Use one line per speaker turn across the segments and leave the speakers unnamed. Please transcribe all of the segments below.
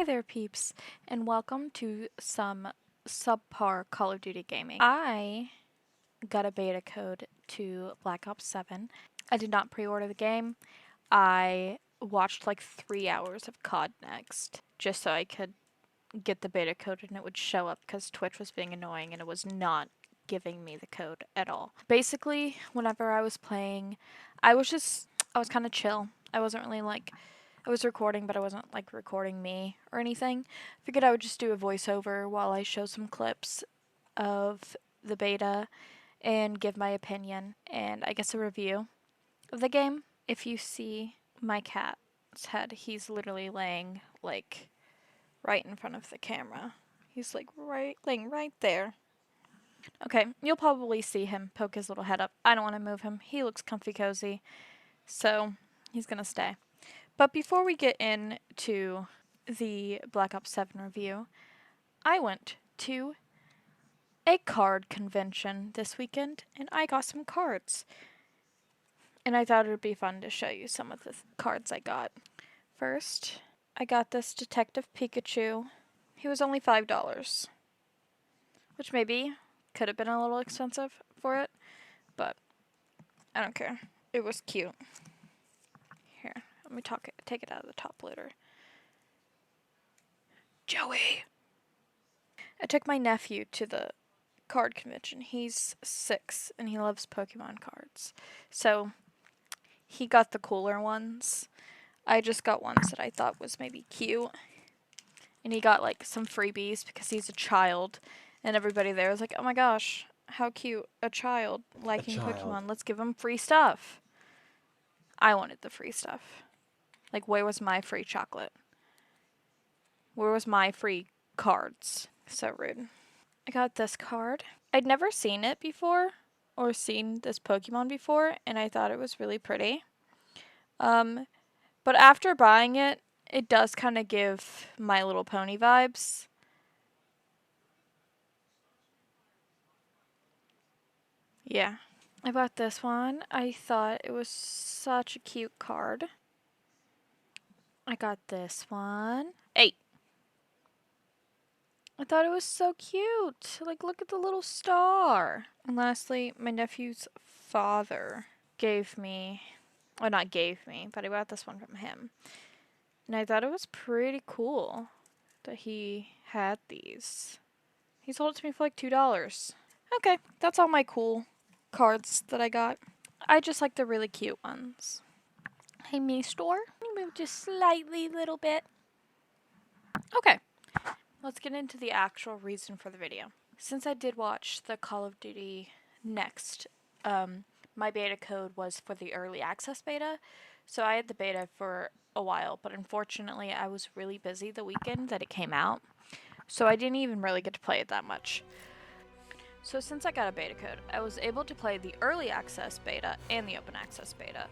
Hey there, peeps, and welcome to some subpar Call of Duty gaming. I got a beta code to Black Ops 7. I did not pre-order the game. I watched like 3 hours of COD Next just so I could get the beta code and it would show up because Twitch was being annoying and it was not giving me the code at all. Basically, whenever I was playing, I was kind of chill. I wasn't really like I was recording, but I wasn't like recording me or anything. Figured I would just do a voiceover while I show some clips of the beta and give my opinion and I guess a review of the game. If you see my cat's head, he's literally laying like right in front of the camera. He's like laying right there. Okay, you'll probably see him poke his little head up. I don't want to move him. He looks comfy cozy, so he's gonna stay. But before we get into the Black Ops 7 review, I went to a card convention this weekend and I got some cards. And I thought it would be fun to show you some of the cards I got. First, I got this Detective Pikachu. He was only $5, which maybe could have been a little expensive for it, but I don't care. It was cute. Here, let me take it out of the top loader. Joey! I took my nephew to the card convention. He's 6 and he loves Pokemon cards. So he got the cooler ones. I just got ones that I thought was maybe cute. And he got like some freebies because he's a child. And everybody there was like, oh my gosh, how cute. A child liking Pokemon. Let's give him free stuff. I wanted the free stuff. Like, where was my free chocolate? Where was my free cards? So rude. I got this card. I'd never seen it before or seen this Pokemon before, and I thought it was really pretty. But after buying it, it does kind of give My Little Pony vibes. Yeah. I bought this one. I thought it was such a cute card. I got this one. 8. I thought it was so cute. Like, look at the little star. And lastly, my nephew's father gave me, well, not gave me, but I bought this one from him. And I thought it was pretty cool that he had these. He sold it to me for like $2. Okay, that's all my cool cards that I got. I just like the really cute ones. Hey, me store. You move just slightly, little bit. Okay, let's get into the actual reason for the video. Since I did watch the Call of Duty Next, my beta code was for the early access beta, so I had the beta for a while, but unfortunately I was really busy the weekend that it came out, so I didn't even really get to play it that much. So since I got a beta code, I was able to play the early access beta and the open access beta.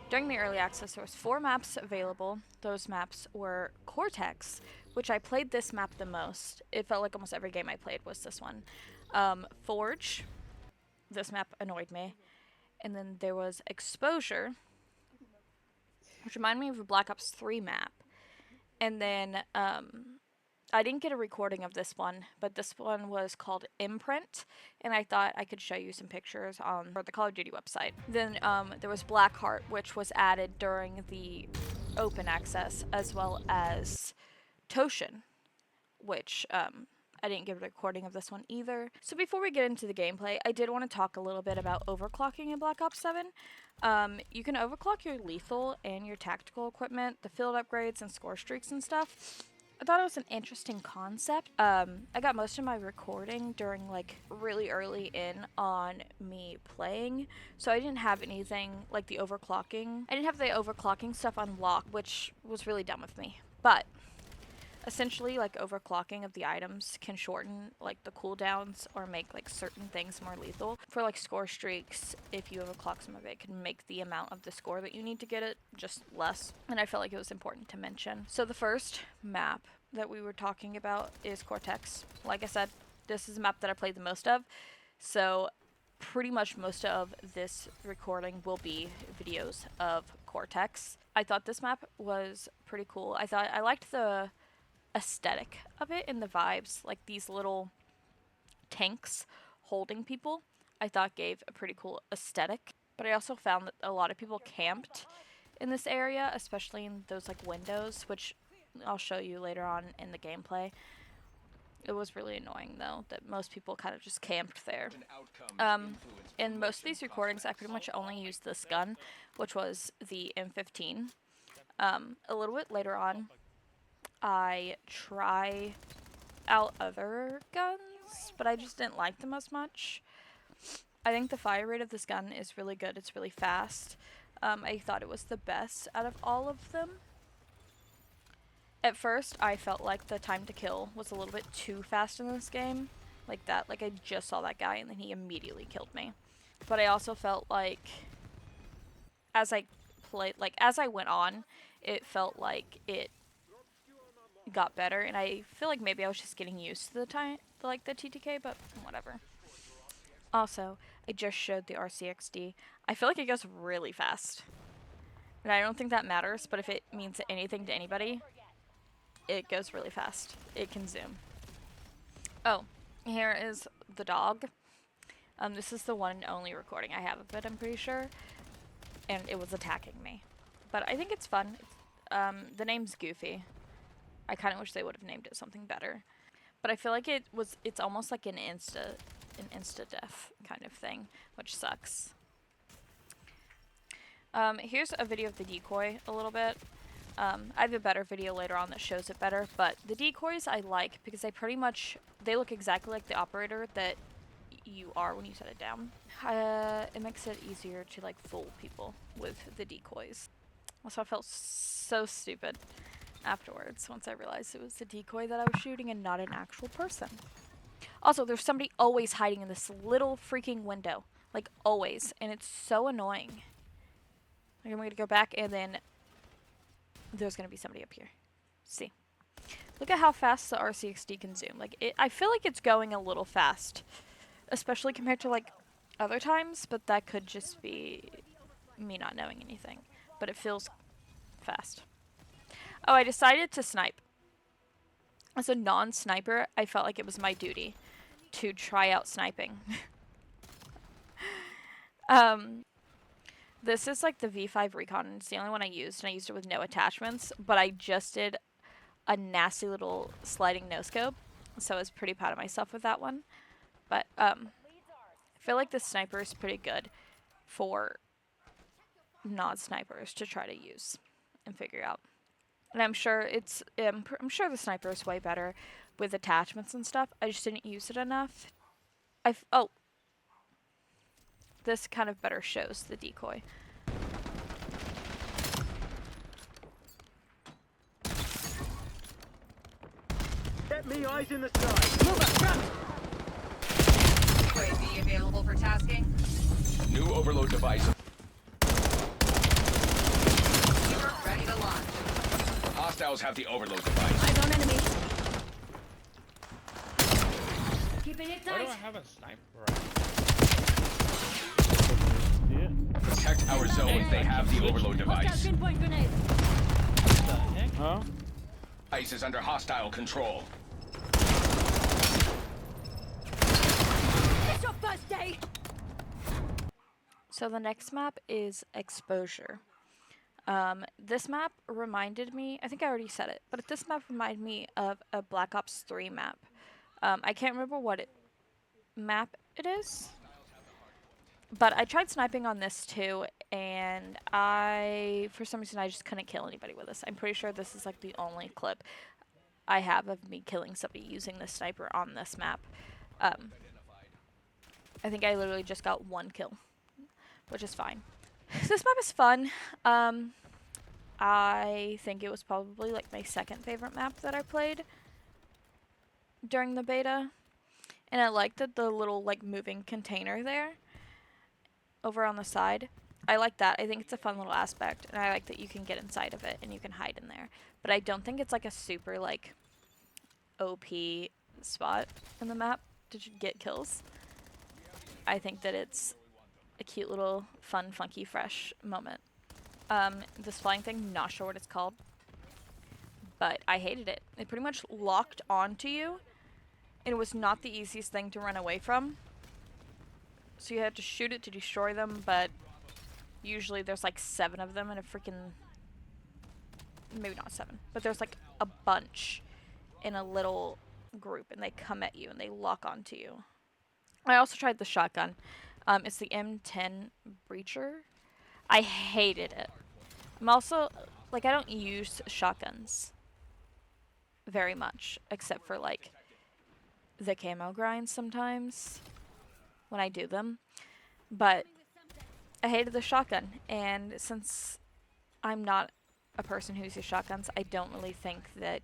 During the early access, there was 4 maps available. Those maps were Cortex, which I played this map the most. It felt like almost every game I played was this one. Forge, this map annoyed me. And then there was Exposure, which reminded me of a Black Ops 3 map. And then I didn't get a recording of this one, but this one was called Imprint, and I thought I could show you some pictures on the Call of Duty website. Then there was Blackheart, which was added during the open access, as well as Toshin, which I didn't get a recording of this one either. So before we get into the gameplay, I did want to talk a little bit about overclocking in Black Ops 7. You can overclock your lethal and your tactical equipment, the field upgrades and score streaks and stuff. I thought it was an interesting concept. I got most of my recording during like really early in on me playing, so I didn't have anything like the overclocking. I didn't have the overclocking stuff unlocked, which was really dumb of me. But essentially, like, overclocking of the items can shorten like the cooldowns or make like certain things more lethal. For like score streaks, if you overclock some of it, it can make the amount of the score that you need to get it just less. And I felt like it was important to mention. So the first map that we were talking about is Cortex. Like I said, this is a map that I played the most of. So pretty much most of this recording will be videos of Cortex. I thought this map was pretty cool. I liked the aesthetic of it and the vibes, like these little tanks holding people, I thought gave a pretty cool aesthetic. But I also found that a lot of people camped in this area, especially in those like windows, which I'll show you later on in the gameplay. It was really annoying though that most people kind of just camped there. In most of these recordings, I pretty much only used this gun, which was the M15. A little bit later on, I try out other guns, but I just didn't like them as much. I think the fire rate of this gun is really good. It's really fast. I thought it was the best out of all of them. At first, I felt like the time to kill was a little bit too fast in this game. Like that, like I just saw that guy and then he immediately killed me. But I also felt like as I played, like as I went on, it felt like it got better, and I feel like maybe I was just getting used to the time, like the TTK, but whatever. Also, I just showed the RCXD. I feel like it goes really fast. And I don't think that matters, but if it means anything to anybody, it goes really fast. It can zoom. Oh, here is the dog. This is the one and only recording I have of it, I'm pretty sure. And it was attacking me. But I think it's fun. The name's Goofy. I kind of wish they would have named it something better. But I feel like it's almost like an insta death kind of thing, which sucks. Here's a video of the decoy a little bit. I have a better video later on that shows it better, but the decoys I like because they look exactly like the operator that you are when you set it down. It makes it easier to like fool people with the decoys. Also, I felt so stupid afterwards once I realized it was the decoy that I was shooting and not an actual person. Also, there's somebody always hiding in this little freaking window. Like, always. And it's so annoying. Like, I'm going to go back and then there's going to be somebody up here. See. Look at how fast the RCXD can zoom. Like, I feel like it's going a little fast. Especially compared to, like, other times. But that could just be me not knowing anything. But it feels fast. Oh, I decided to snipe. As a non-sniper, I felt like it was my duty to try out sniping. This is like the V5 Recon. It's the only one I used, and I used it with no attachments, but I just did a nasty little sliding no-scope, so I was pretty proud of myself with that one. But I feel like the sniper is pretty good for non-snipers to try to use and figure out. And I'm sure I'm sure the sniper is way better with attachments and stuff. I just didn't use it enough. Oh. This kind of better shows the decoy.
Get me eyes in the sky. Move up, jump!
UAV available for tasking.
New overload device.
Ready to launch.
Hostiles have the overload device.
Eyes on enemy. Keeping it
Why do
tight.
I have a sniper?
Protect our zone. They have the overload device.
Pinpoint grenade.
What the heck?
Huh?
ICE is under hostile control.
It's your first day.
So the next map is Exposure. This map reminded me, I think I already said it, but this map reminded me of a Black Ops 3 map. I can't remember what map it is, but I tried sniping on this too, and for some reason I just couldn't kill anybody with this. I'm pretty sure this is like the only clip I have of me killing somebody using the sniper on this map. I think I literally just got one kill, which is fine. This map is fun. I think it was probably like my second favorite map that I played during the beta. And I liked the little like moving container there over on the side. I like that. I think it's a fun little aspect, and I like that you can get inside of it and you can hide in there. But I don't think it's like a super like OP spot in the map to get kills. I think that it's a cute little fun, funky, fresh moment. This flying thing, not sure what it's called, but I hated it. It pretty much locked onto you, and it was not the easiest thing to run away from. So you had to shoot it to destroy them, but usually there's like 7 of them in a freaking... Maybe not 7, but there's like a bunch in a little group, and they come at you and they lock onto you. I also tried the shotgun. It's the M10 Breacher. I hated it. I'm also, like, I don't use shotguns very much, except for like the camo grinds sometimes when I do them. But I hated the shotgun, and since I'm not a person who uses shotguns, I don't really think that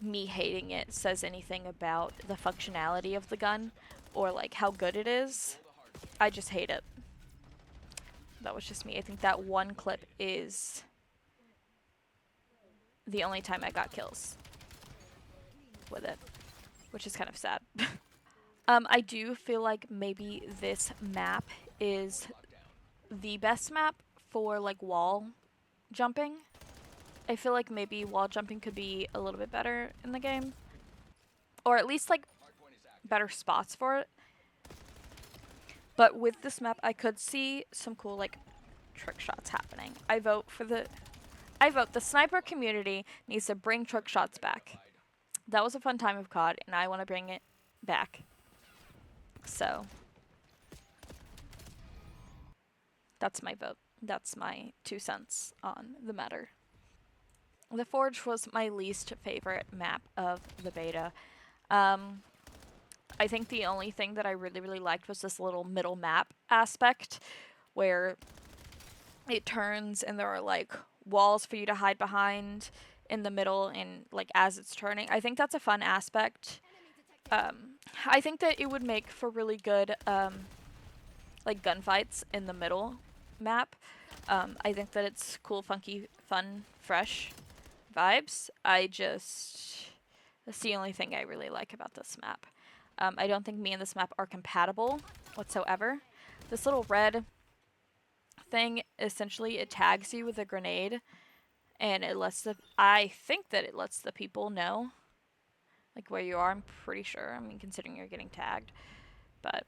me hating it says anything about the functionality of the gun or like how good it is. I just hate it. That was just me. I think that one clip is the only time I got kills with it, which is kind of sad. I do feel like maybe this map is the best map for like wall jumping. I feel like maybe wall jumping could be a little bit better in the game, or at least like better spots for it. But with this map, I could see some cool like trick shots happening. I vote the sniper community needs to bring trick shots back. That was a fun time of COD, and I want to bring it back. So that's my vote. That's my 2 cents on the matter. The Forge was my least favorite map of the beta. I think the only thing that I really liked was this little middle map aspect where it turns and there are like walls for you to hide behind in the middle and like as it's turning. I think that's a fun aspect. I think that it would make for really good like gunfights in the middle map. I think that it's cool, funky, fun, fresh vibes. That's the only thing I really like about this map. I don't think me and this map are compatible whatsoever. This little red thing, essentially, it tags you with a grenade, and I think that it lets the people know, like, where you are. I'm pretty sure. I mean, considering you're getting tagged. But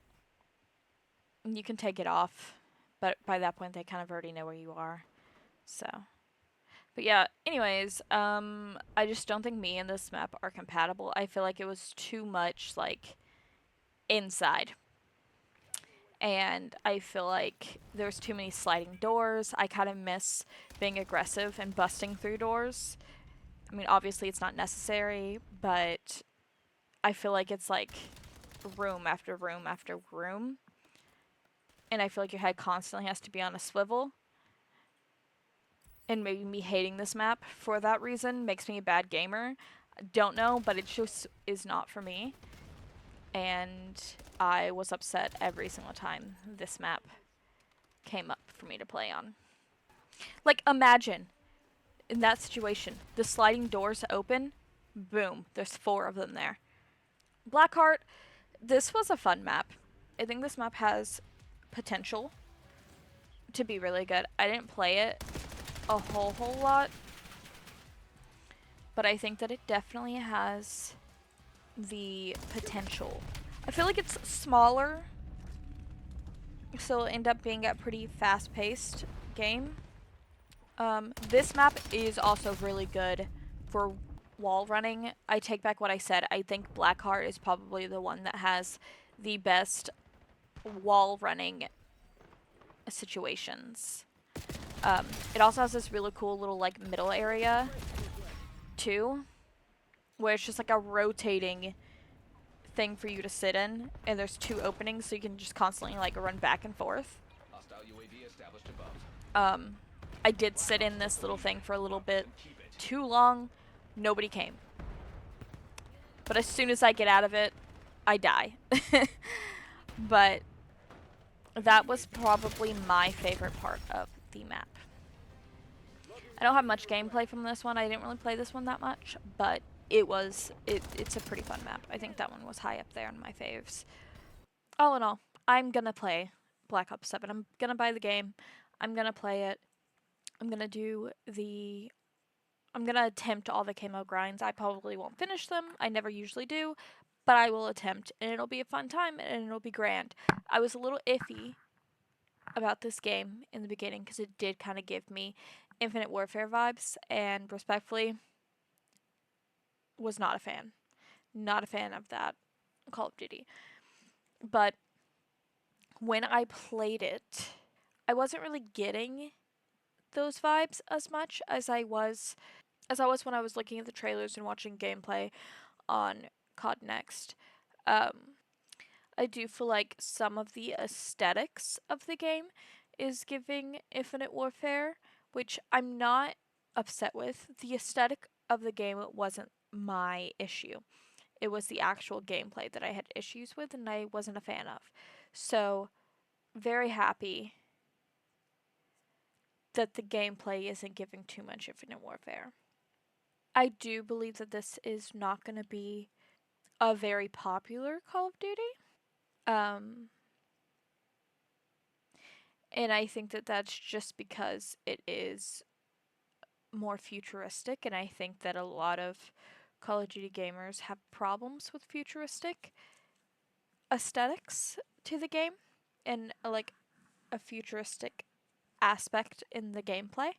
you can take it off, but by that point, they kind of already know where you are. So... But yeah, anyways, I just don't think me and this map are compatible. I feel like it was too much, like, inside. And I feel like there's too many sliding doors. I kind of miss being aggressive and busting through doors. I mean, obviously it's not necessary, but I feel like it's, like, room after room after room. And I feel like your head constantly has to be on a swivel. And maybe me hating this map for that reason makes me a bad gamer. Don't know, but it just is not for me. And I was upset every single time this map came up for me to play on. Like, imagine, in that situation, the sliding doors open, boom, there's 4 of them there. Blackheart, this was a fun map. I think this map has potential to be really good. I didn't play it a whole lot, but I think that it definitely has the potential. I feel like it's smaller, so it'll end up being a pretty fast-paced game. This map is also really good for wall running. I take back what I said. I think Blackheart is probably the one that has the best wall running situations. It also has this really cool little like middle area too, where it's just like a rotating thing for you to sit in, and there's 2 openings, so you can just constantly like run back and forth.
Hostile UAV established above.
I did sit in this little thing for a little bit too long. Nobody came. But as soon as I get out of it, I die. But that was probably my favorite part of the map. I don't have much gameplay from this one. I didn't really play this one that much, but it's a pretty fun map. I think that one was high up there in my faves. All in all, I'm gonna play Black Ops 7. I'm gonna buy the game. I'm gonna play it. I'm I'm gonna attempt all the camo grinds. I probably won't finish them. I never usually do, but I will attempt, and it'll be a fun time, and it'll be grand. I was a little iffy about this game in the beginning because it did kind of give me Infinite Warfare vibes, and respectfully, was not a fan. Not a fan of that Call of Duty. But when I played it, I wasn't really getting those vibes as much as I was when I was looking at the trailers and watching gameplay on COD Next. I do feel like some of the aesthetics of the game is giving Infinite Warfare, which I'm not upset with. The aesthetic of the game wasn't my issue. It was the actual gameplay that I had issues with and I wasn't a fan of. So, very happy that the gameplay isn't giving too much Infinite Warfare. I do believe that this is not going to be a very popular Call of Duty. And I think that that's just because it is more futuristic, and I think that a lot of Call of Duty gamers have problems with futuristic aesthetics to the game and like a futuristic aspect in the gameplay.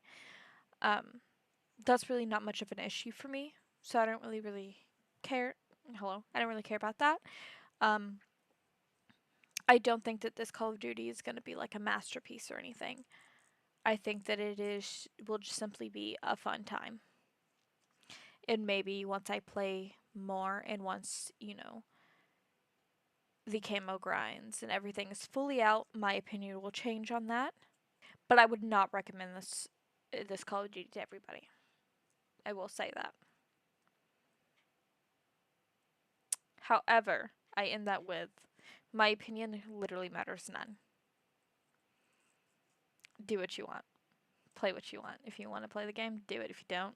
That's really not much of an issue for me, so I don't really care. I don't really care about that. I don't think that this Call of Duty is going to be like a masterpiece or anything. I think that will just simply be a fun time. And maybe once I play more and once, the camo grinds and everything is fully out, my opinion will change on that. But I would not recommend this Call of Duty to everybody. I will say that. However, I end that with, my opinion literally matters none. Do what you want. Play what you want. If you want to play the game, do it. If you don't,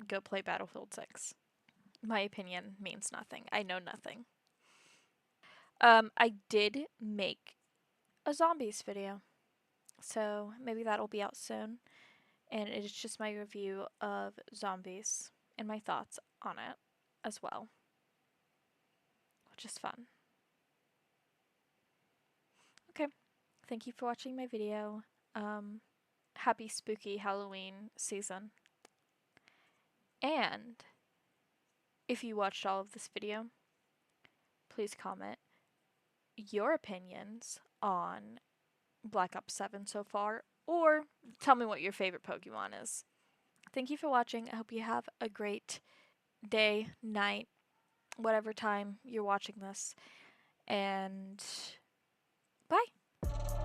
go play Battlefield 6. My opinion means nothing. I know nothing. I did make a zombies video, so maybe that'll be out soon. And it is just my review of zombies and my thoughts on it as well, which is fun. Okay, thank you for watching my video. Happy spooky Halloween season. And if you watched all of this video, please comment your opinions on Black Ops 7 so far, or tell me what your favorite Pokemon is. Thank you for watching. I hope you have a great day, night, whatever time you're watching this, and bye.